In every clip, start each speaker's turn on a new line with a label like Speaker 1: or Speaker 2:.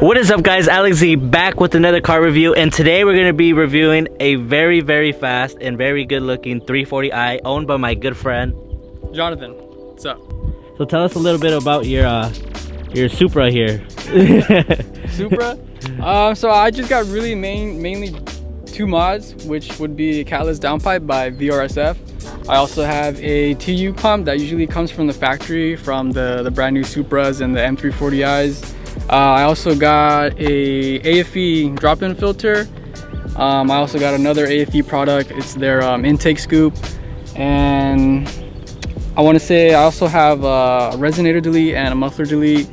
Speaker 1: What is up, guys? Alex Z back with another car review, and today we're going to be reviewing a very fast and very good looking 340i owned by my good friend
Speaker 2: Jonathan. What's up?
Speaker 1: So tell us a little bit about your Supra here.
Speaker 2: Supra? So I just got really mainly two mods, which would be a catalyst downpipe by VRSF. I also have a TU pump that usually comes from the factory from the brand new Supras and the M340i's. I also got a AFE drop-in filter. I also got another AFE product. It's their intake scoop. And I want to say I also have a resonator delete and a muffler delete.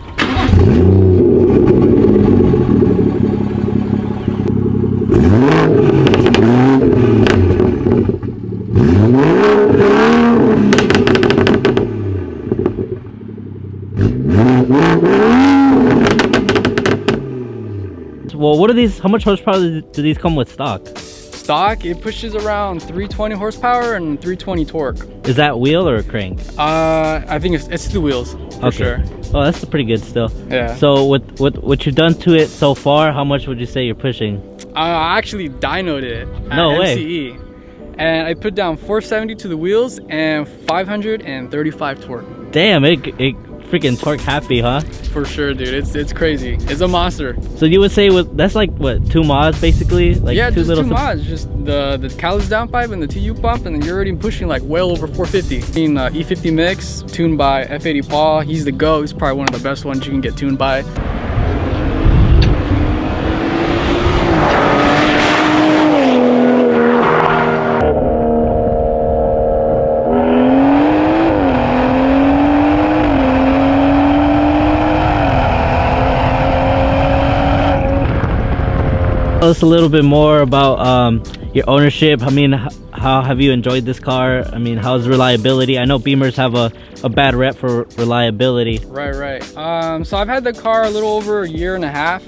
Speaker 1: Well, what are these? How much horsepower do these come with stock?
Speaker 2: Stock, it pushes around 320 horsepower and 320 torque.
Speaker 1: Is that wheel or crank?
Speaker 2: I think it's the wheels for sure.
Speaker 1: Oh, that's pretty good still.
Speaker 2: Yeah.
Speaker 1: So with what you've done to it so far, how much would you say you're pushing?
Speaker 2: I actually dynoed it at
Speaker 1: No way.
Speaker 2: MCE, and I put down 470 to the wheels and 535 torque.
Speaker 1: Damn, it freaking torque happy, huh?
Speaker 2: For sure, dude. It's crazy. It's a monster.
Speaker 1: So you would say that's like what, 2 mods basically? Like
Speaker 2: yeah,
Speaker 1: two
Speaker 2: just 2 mods. Just the catalyst downpipe and the TU pump, and then you're already pushing like well over 450. I mean, E50 mix tuned by F80 Paul. He's the GOAT. He's probably one of the best ones you can get tuned by.
Speaker 1: Tell us a little bit more about your ownership. I mean, how have you enjoyed this car? I mean, how's reliability? I know Beamers have a bad rep for reliability.
Speaker 2: Right. So I've had the car a little over a year and a half.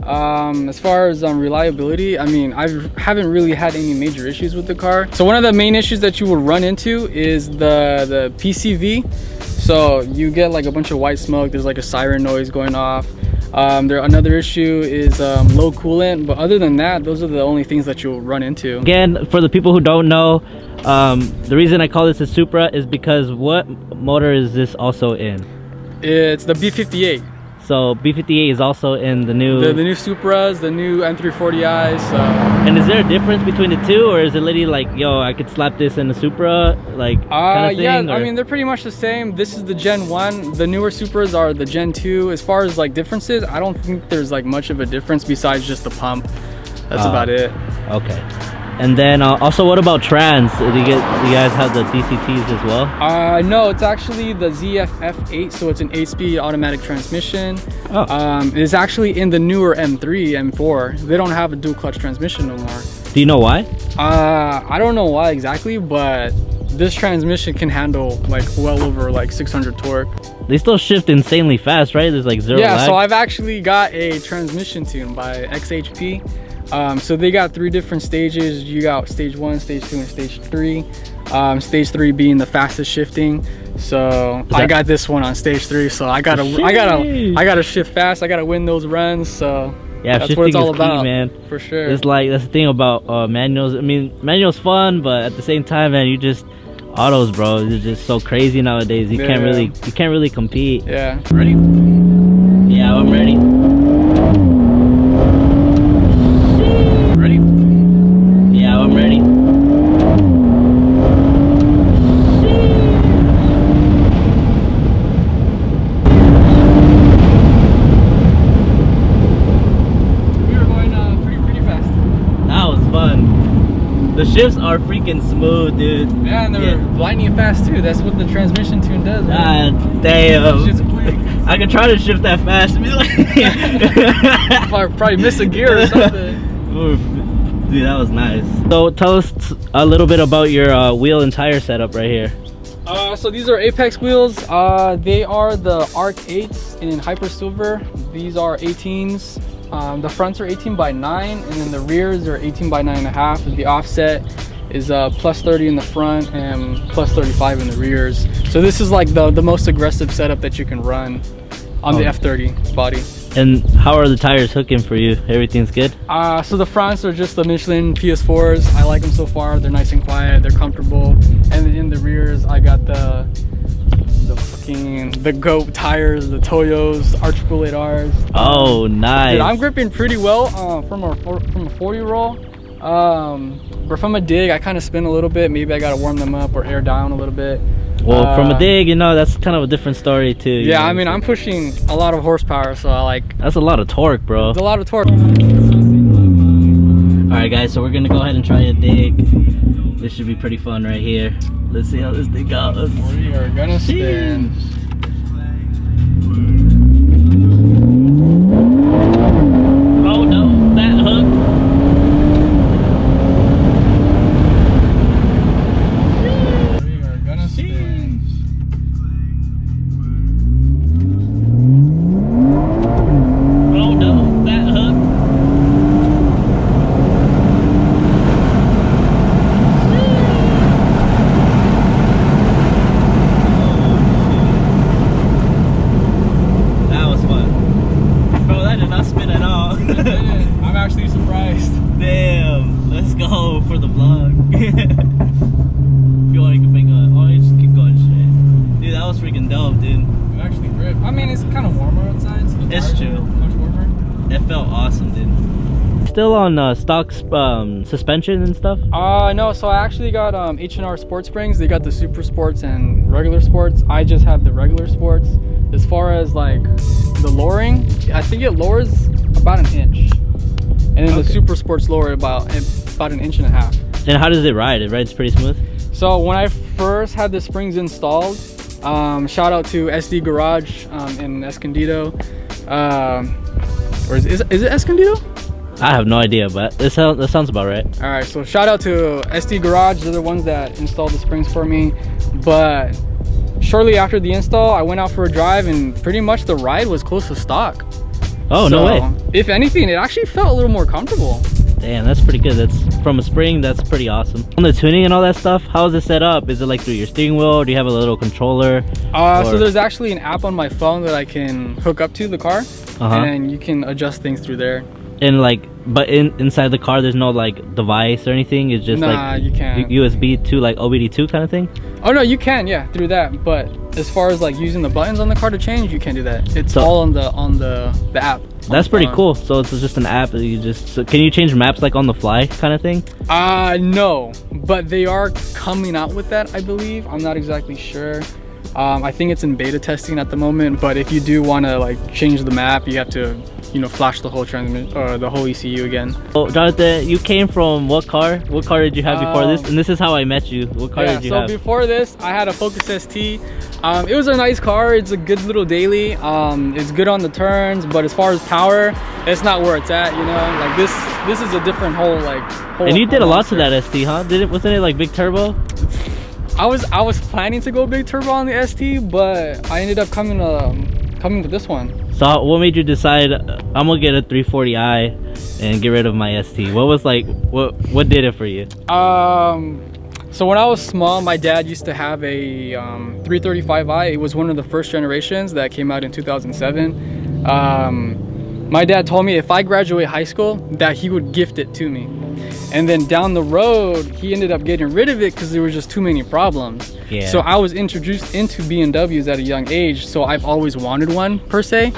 Speaker 2: As far as reliability, I mean, I haven't really had any major issues with the car. So one of the main issues that you will run into is the PCV. So you get like a bunch of white smoke. There's like a siren noise going off. Another issue is low coolant, but other than that, those are the only things that you'll run into. Again,
Speaker 1: for the people who don't know, the reason I call this a Supra is because what motor is this also in?
Speaker 2: It's the B58.
Speaker 1: So B58 is also in the new
Speaker 2: Supras, the new M340i's.
Speaker 1: And is there a difference between the two, or is it literally like, yo, I could slap this in the Supra, like kind of thing?
Speaker 2: Yeah,
Speaker 1: or?
Speaker 2: I mean, they're pretty much the same. This is the Gen 1. The newer Supras are the Gen 2. As far as like differences, I don't think there's like much of a difference besides just the pump. That's about it. Okay.
Speaker 1: And then also, what about trans? Do you guys have the DCTs as well?
Speaker 2: No, it's actually the ZF-F8, so it's an 8-speed automatic transmission.
Speaker 1: Oh.
Speaker 2: It's actually in the newer M3, M4. They don't have a dual clutch transmission no more.
Speaker 1: Do you know why?
Speaker 2: I don't know why exactly, but this transmission can handle like well over like 600 torque.
Speaker 1: They still shift insanely fast, right? There's like zero lag.
Speaker 2: So I've actually got a transmission tune by XHP. So they got 3 different stages. You got stage 1, stage 2, and stage 3. Stage 3 being the fastest shifting. So I got this one on stage 3. So I gotta shift fast. I gotta win those runs. So
Speaker 1: yeah,
Speaker 2: that's what it's all about,
Speaker 1: key, man.
Speaker 2: For sure.
Speaker 1: It's like, that's the thing about manuals. I mean, manuals fun, but at the same time, man, you just autos, bro. It's just so crazy nowadays. You can't really compete.
Speaker 2: Yeah. Ready?
Speaker 1: Yeah, I'm ready. I'm ready.
Speaker 2: We were going pretty fast.
Speaker 1: That was fun. The shifts are freaking smooth, dude.
Speaker 2: Yeah, and they're blinding fast too. That's what the transmission tune does.
Speaker 1: God damn. I could try to shift that fast and be like
Speaker 2: probably miss a gear or something.
Speaker 1: Dude, that was nice. So tell us a little bit about your wheel and tire setup right here.
Speaker 2: So these are Apex wheels. They are the Arc 8s in Hyper Silver. These are 18s. The fronts are 18 by 9, and then the rears are 18 by 9.5. The offset is plus 30 in the front and plus 35 in the rears. So this is like the most aggressive setup that you can run on the F30 body.
Speaker 1: And how are the tires hooking for you? Everything's good?
Speaker 2: So the fronts are just the Michelin PS4s. I like them so far. They're nice and quiet. They're comfortable. And in the rears, I got the GOAT tires, the Toyos, Archipel 8Rs.
Speaker 1: Oh, nice.
Speaker 2: Dude, I'm gripping pretty well from a 40 roll. But from a dig, I kind of spin a little bit. Maybe I got to warm them up or air down a little bit.
Speaker 1: Well, from a dig, you know, that's kind of a different story too.
Speaker 2: Yeah, I mean, I'm pushing a lot of horsepower, so I like...
Speaker 1: That's a lot of torque, bro.
Speaker 2: It's a lot of torque.
Speaker 1: Alright guys, so we're gonna go ahead and try a dig. This should be pretty fun right here. Let's see how this thing goes.
Speaker 2: We are gonna spin.
Speaker 1: Oh no, that hook.
Speaker 2: I'm actually surprised.
Speaker 1: Damn, let's go for the vlog. If you want, you can pick up. Oh, you just keep going straight. Dude, that was freaking dope, dude.
Speaker 2: It actually gripped. I mean, it's kind of warmer outside. So
Speaker 1: it's true.
Speaker 2: Much warmer.
Speaker 1: It felt awesome, dude. Still on stock suspension and stuff?
Speaker 2: No, so I actually got H&R Sport Springs. They got the Super Sports and regular Sports. I just have the regular Sports. As far as like the lowering, I think it lowers about 1 inch. And then the Super Sports lower about 1.5 inches.
Speaker 1: And how does it ride? It rides pretty smooth?
Speaker 2: So when I first had the springs installed, shout out to SD Garage in Escondido. Or is it Escondido?
Speaker 1: I have no idea, but that sounds about right.
Speaker 2: All right, so shout out to SD Garage. They're the ones that installed the springs for me. But shortly after the install, I went out for a drive and pretty much the ride was close to stock.
Speaker 1: Oh, so, no way.
Speaker 2: If anything, it actually felt a little more comfortable.
Speaker 1: Damn, that's pretty good. That's from a spring. That's pretty awesome. On the tuning and all that stuff, how is it set up? Is it like through your steering wheel? Or do you have a little controller?
Speaker 2: So there's actually an app on my phone that I can hook up to the car, and you can adjust things through there.
Speaker 1: And like, but inside the car, there's no like device or anything. It's just like
Speaker 2: you can't.
Speaker 1: USB to like OBD2 kind of thing.
Speaker 2: Oh no, you can, yeah, through that. But as far as like using the buttons on the car to change, you can't do that. It's all on the app.
Speaker 1: That's pretty cool. So it's just an app that you just. So can you change maps like on the fly kind of thing?
Speaker 2: No, but they are coming out with that, I believe. I'm not exactly sure. I think it's in beta testing at the moment. But if you do want to like change the map, you have to, you know, flash the whole transmission or the whole ECU again. Oh,
Speaker 1: Jonathan, you came from what car? What car did you have before this? And this is how I met you. What car did you have?
Speaker 2: So before this, I had a Focus ST. It was a nice car. It's a good little daily. It's good on the turns, but as far as power, it's not where it's at. You know, like this is a different whole. And
Speaker 1: you did a lot to that ST, huh? Wasn't it like big turbo?
Speaker 2: I was planning to go big turbo on the ST, but I ended up coming with this one.
Speaker 1: So what made you decide I'm gonna get a 340i and get rid of my ST? What was like what did it for you?
Speaker 2: So when I was small, my dad used to have a 335i. It was one of the first generations that came out in 2007. My dad told me if I graduate high school that he would gift it to me. And then down the road, he ended up getting rid of it because there was just too many problems.
Speaker 1: Yeah.
Speaker 2: So I was introduced into BMWs at a young age, so I've always wanted one per se.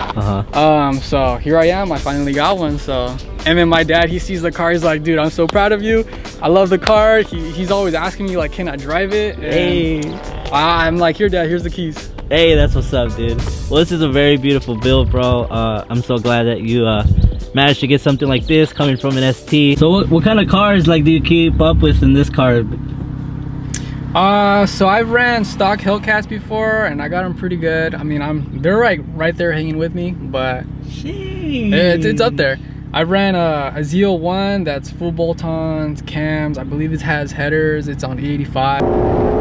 Speaker 2: So here I am, I finally got one. So, and then my dad, he sees the car, he's like, dude, I'm so proud of you. I love the car. He's always asking me like, can I drive it? And
Speaker 1: hey.
Speaker 2: I'm like, here dad, here's the keys.
Speaker 1: Hey, that's what's up, dude. Well, this is a very beautiful build, bro. I'm so glad that you managed to get something like this coming from an ST. So what kind of cars like do you keep up with in this car?
Speaker 2: So I've ran stock Hellcats before and I got them pretty good. I mean, they're right there hanging with me, but it's up there. I ran a Z01 that's full bolt-ons, cams. I believe it has headers. It's on E85.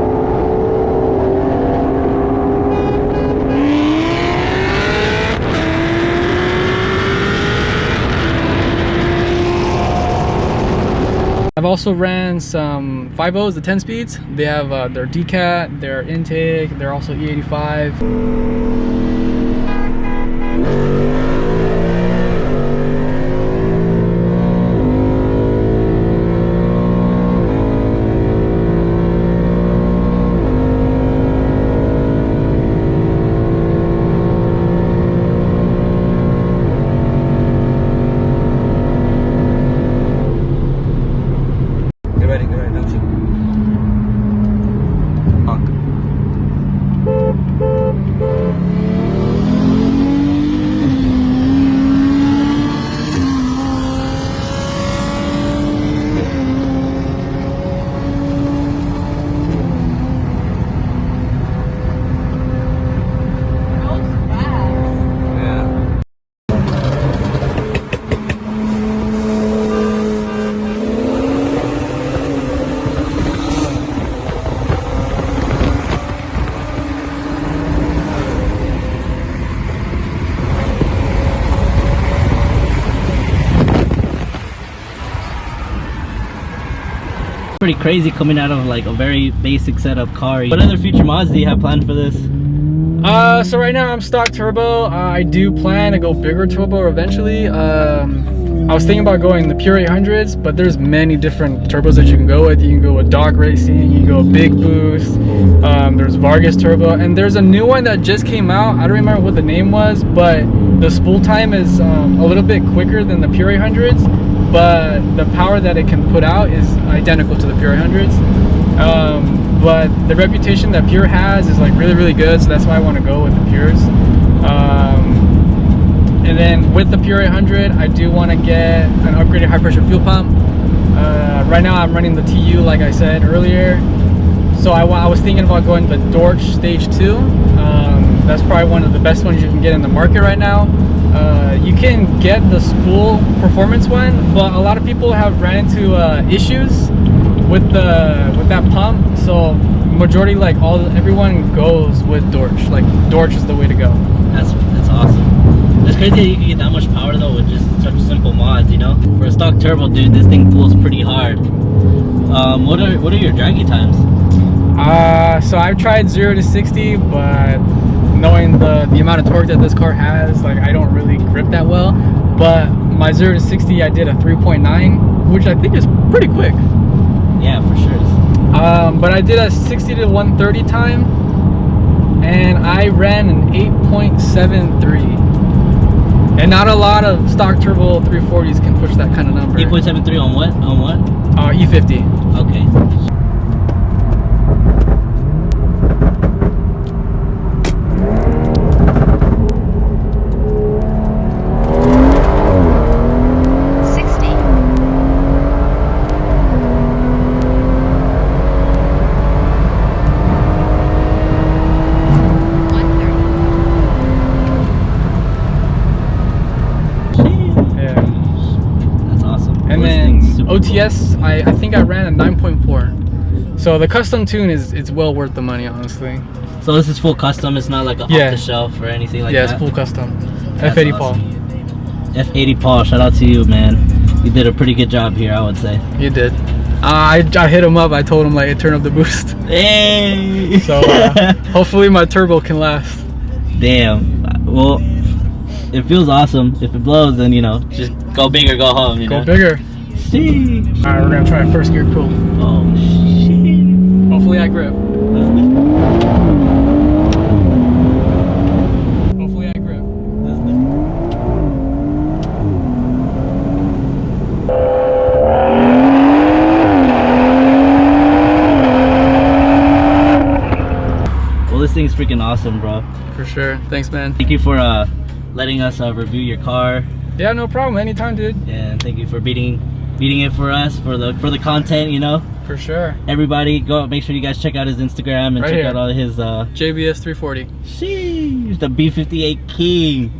Speaker 2: I've also ran some 5.0s, the 10 speeds. They have their decat, their intake, they're also E85.
Speaker 3: go ahead, don't you? Honk.
Speaker 1: Pretty crazy coming out of like a very basic setup car. What other future mods do you have planned for this?
Speaker 2: So right now I'm stock turbo. I do plan to go bigger turbo eventually. I was thinking about going the pure 800s, but there's many different turbos that you can go with. You can go with dog racing, you can go big boost, there's Vargas turbo, and there's a new one that just came out. I don't remember what the name was, but the spool time is a little bit quicker than the pure 800s, but the power that it can put out is identical to the pure 800s. But the reputation that Pure has is like really good, so that's why I want to go with the Pures. And then with the Pure 800, I do want to get an upgraded high pressure fuel pump. Right now I'm running the TU like I said earlier, so I was thinking about going the Dorch Stage 2. That's probably one of the best ones you can get in the market right now. You can get the spool performance one, but a lot of people have ran into issues with that pump, so majority, like everyone goes with Dorch. Like Dorch is the way to go.
Speaker 1: That's awesome. It's crazy that you can get that much power though with just such simple mods, you know? For a stock turbo, dude, this thing pulls pretty hard. What are your draggy times?
Speaker 2: So I've tried 0 to 60, but knowing the amount of torque that this car has, like I don't really grip that well. But my 0 to 60, I did a 3.9, which I think is pretty quick.
Speaker 1: Yeah, for sure.
Speaker 2: But I did a 60 to 130 time, and I ran an 8.73. And not a lot of stock turbo 340s can push that kind of number.
Speaker 1: 8.73 on what? On what?
Speaker 2: E50.
Speaker 1: Okay.
Speaker 2: OTS, I think I ran a 9.4. So the custom tune it's well worth the money, honestly.
Speaker 1: So this is full custom, it's not like off the shelf or anything like that?
Speaker 2: Yeah, it's full custom. F80
Speaker 1: awesome.
Speaker 2: Paul.
Speaker 1: F80 Paul, shout out to you, man. You did a pretty good job here, I would say.
Speaker 2: You did. I hit him up, I told him like turn up the boost.
Speaker 1: Hey!
Speaker 2: So hopefully my turbo can last.
Speaker 1: Damn. Well, it feels awesome. If it blows, then you know, just go big or go home, you know?
Speaker 2: Go bigger.
Speaker 1: See.
Speaker 2: Alright, we're gonna try a first gear cool.
Speaker 1: Oh shit.
Speaker 2: Hopefully I grip. Hopefully I grip.
Speaker 1: Well, this thing's freaking awesome, bro.
Speaker 2: For sure. Thanks, man.
Speaker 1: Thank you for letting us review your car.
Speaker 2: Yeah, no problem. Anytime, dude.
Speaker 1: Yeah, and thank you for beating it for us for the content, you know.
Speaker 2: For sure.
Speaker 1: Everybody, go make sure you guys check out his Instagram and check out all his
Speaker 2: JBS 340.
Speaker 1: Sheesh, the B58 King.